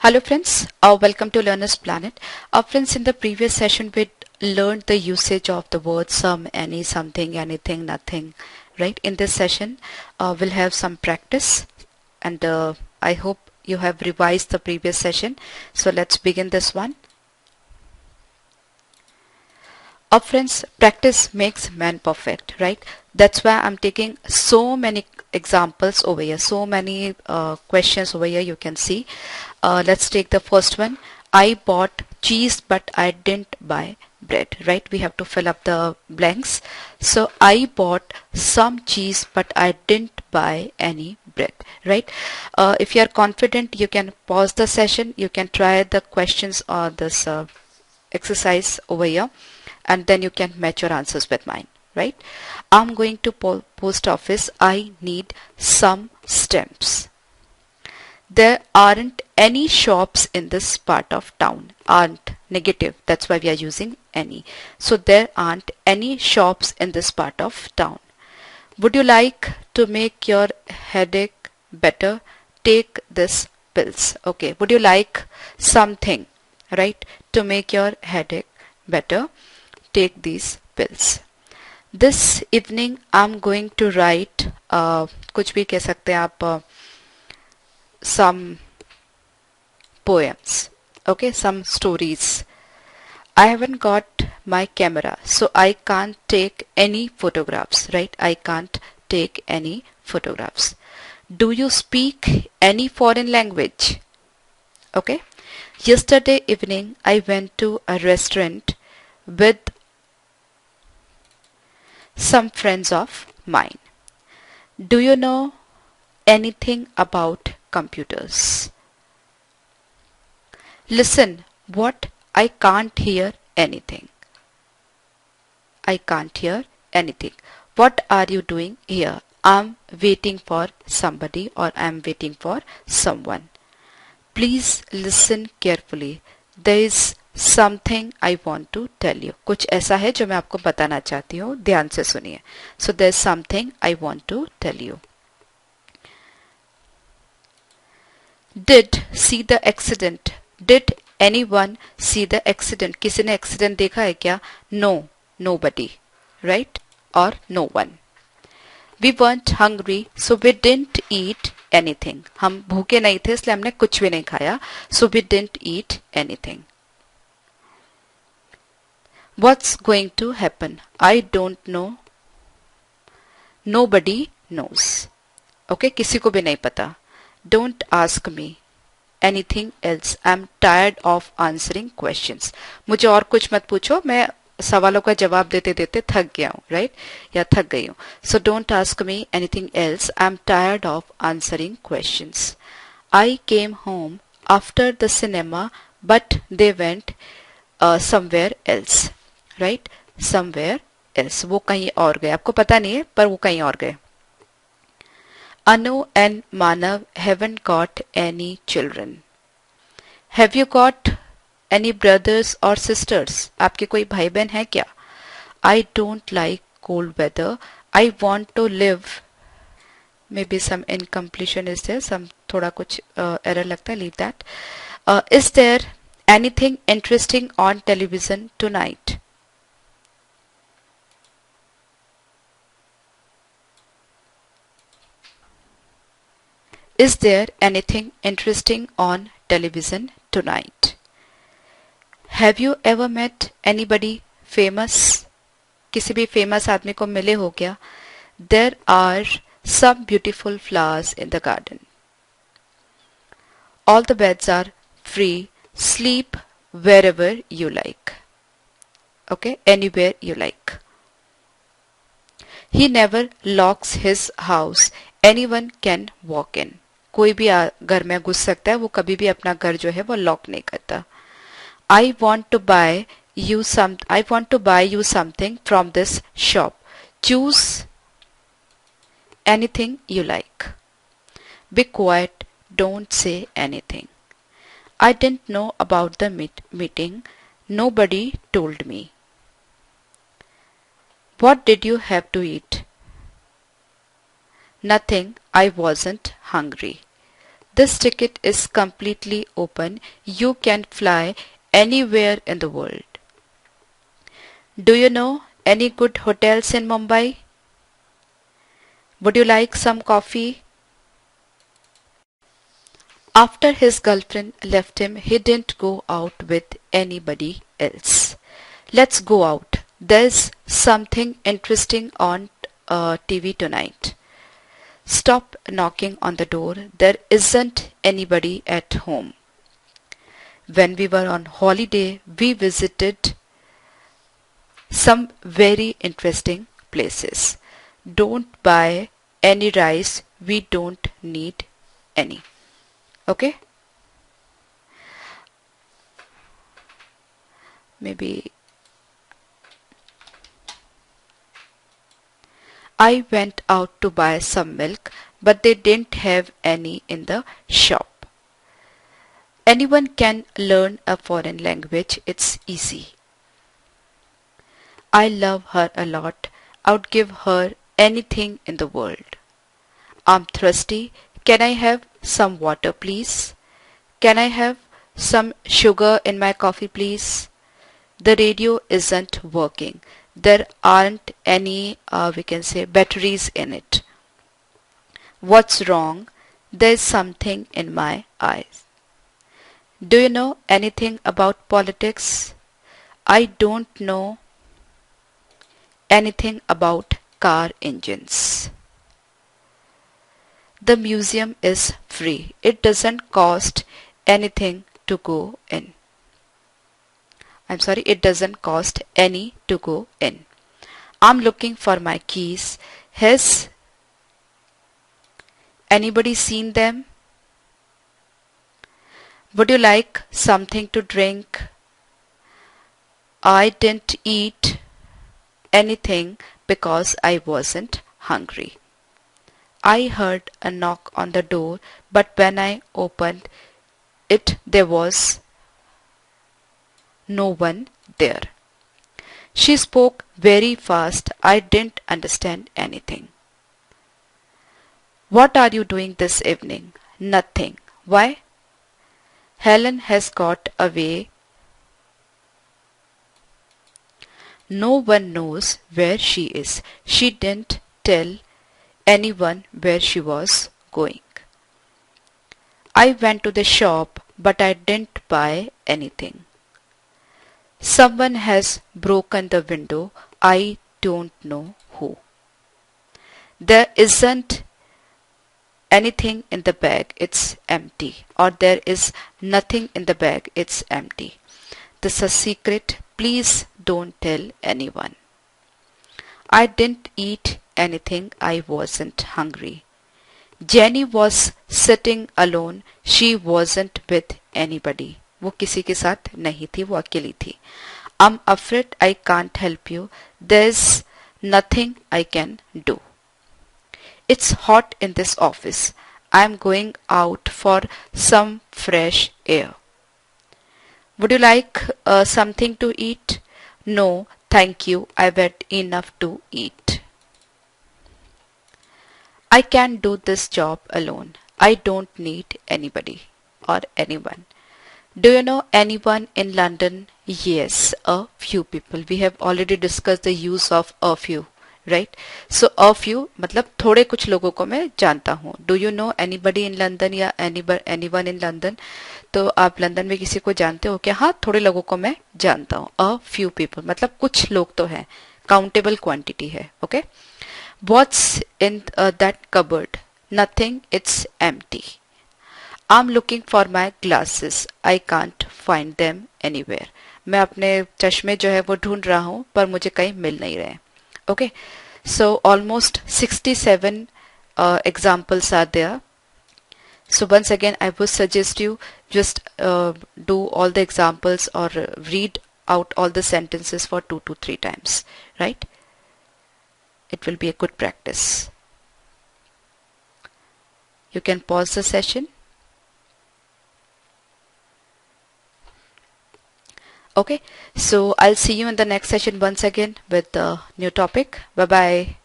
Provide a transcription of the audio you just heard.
Hello friends, welcome to Learner's Planet. Friends, in the previous session we learned the usage of the words some, any, something, anything, nothing, right? In this session we'll have some practice and I hope you have revised the previous session. So let's begin this one. Friends, practice makes man perfect, right? That's why I'm taking so many examples over here, so many questions over here you can see. Let's take the first one. I bought cheese but I didn't buy bread, right? We have to fill up the blanks. So I bought some cheese but I didn't buy any bread, right? If you are confident, you can pause the session, you can try the questions or this exercise over here, and then you can match your answers with mine, right? I'm going to post office. I need some stamps. There aren't any shops in this part of town. Aren't negative, that's why we are using any. So there aren't any shops in this part of town. Would you like to make your headache better? Take this pills. Okay, would you like something, right, to make your headache better? Take these pills. This evening I'm going to write कुछ भी कह सकते हैं आप some poems, okay, some stories. I haven't got my camera, so I can't take any photographs, right? I can't take any photographs. Do you speak any foreign language? Okay. Yesterday evening I went to a restaurant with some friends of mine. Do you know anything about computers? Listen, what? I can't hear anything. I can't hear anything. What are you doing here? I'm waiting for somebody or I'm waiting for someone. Please listen carefully. There is something I want to tell you. कुछ ऐसा है जो मैं आपको बताना चाहती हूँ, ध्यान से सुनिए. So there's something I want to tell you. Did see the accident? Did anyone see the accident? किसी ने accident देखा है क्या? No, nobody, right? Or no one. We weren't hungry, so we didn't eat anything. हम भूखे नहीं थे इसलिए हमने कुछ भी नहीं खाया. So we didn't eat anything. What's going to happen? I don't know. Nobody knows. Okay, किसी को भी नहीं पता. Don't ask me anything else. I'm tired of answering questions. मुझे और कुछ मत पूछो, मैं सवालों का जवाब देते देते थक गया हूँ, राइट? या थक गई हूँ. So don't ask me anything else. I'm tired of answering questions. I came home after the cinema, but they went somewhere else. Right, somewhere else, वो कहीं और गए. आपको पता नहीं है पर वो कहीं और गए. Anu and Manav haven't got any children. Have you got any brothers or sisters? आपके कोई भाई बहन है क्या? I don't like cold weather. I want to live. May be some incompletion is there, some थोड़ा कुछ एरर लगता है. Leave that. Is there anything interesting on television tonight? Is there anything interesting on television tonight? Have you ever met anybody famous? किसी भी famous आदमी को मिले हो क्या? There are some beautiful flowers in the garden. All the beds are free. Sleep wherever you like. Okay, anywhere you like. He never locks his house. Anyone can walk in. कोई भी घर में घुस सकता है, वो कभी भी अपना घर जो है वो लॉक नहीं करता. I want to buy you something from this shop. Choose anything you like. Be quiet, don't say anything. I didn't know about the meeting. Nobody told me. What did you have to eat? Nothing, I wasn't hungry. This ticket is completely open. You can fly anywhere in the world. Do you know any good hotels in Mumbai? Would you like some coffee? After his girlfriend left him, he didn't go out with anybody else. Let's go out. There's something interesting on TV tonight. Stop knocking on the door. There isn't anybody at home. When we were on holiday, we visited some very interesting places. Don't buy any rice. We don't need any. Okay? Maybe I went out to buy some milk, but they didn't have any in the shop. Anyone can learn a foreign language. It's easy. I love her a lot. I would give her anything in the world. I'm thirsty. Can I have some water, please? Can I have some sugar in my coffee, please? The radio isn't working. There aren't any, we can say, batteries in it. What's wrong? There's something in my eyes. Do you know anything about politics? I don't know anything about car engines. The museum is free. It doesn't cost anything to go in. I'm sorry, it doesn't cost any to go in. I'm looking for my keys. Has anybody seen them? Would you like something to drink? I didn't eat anything because I wasn't hungry. I heard a knock on the door, but when I opened it, there was no one there. She spoke very fast. I didn't understand anything. What are you doing this evening? Nothing. Why? Helen has got away. No one knows where she is. She didn't tell anyone where she was going. I went to the shop, but I didn't buy anything. Someone has broken the window. I don't know who. There isn't anything in the bag. It's empty. Or there is nothing in the bag. It's empty. This is a secret. Please don't tell anyone. I didn't eat anything. I wasn't hungry. Jenny was sitting alone. She wasn't with anybody. वो किसी के साथ नहीं थी, वो अकेली थी. I'm afraid I can't help you. There's nothing I can do. It's hot in this office. I'm going out for some fresh air. Would you like something to eat? No, thank you. I've had enough to eat. I can do this job alone. I don't need anybody or anyone. Do you know anyone in London? Yes, a few people. We have already discussed the use of a few, right? So a few मतलब थोड़े कुछ लोगों को मैं जानता हूँ. Do you know anybody in London या anyone in London? तो आप लंदन में किसी को जानते हो क्या? हाँ, थोड़े लोगों को मैं जानता हूँ. A few people मतलब कुछ लोग तो हैं. Countable quantity है. Okay? What's in that cupboard? Nothing. It's empty. I'm looking for my glasses. I can't find them anywhere. मैं अपने चश्मे जो है वो ढूंढ रहा हूँ पर मुझे कहीं मिल नहीं रहे. Okay, so almost 67 examples are there. So once again, I would suggest you just do all the examples or read out all the sentences for 2 to 3 times, right? It will be a good practice. You can pause the session. Okay, so I'll see you in the next session once again with the new topic. Bye bye.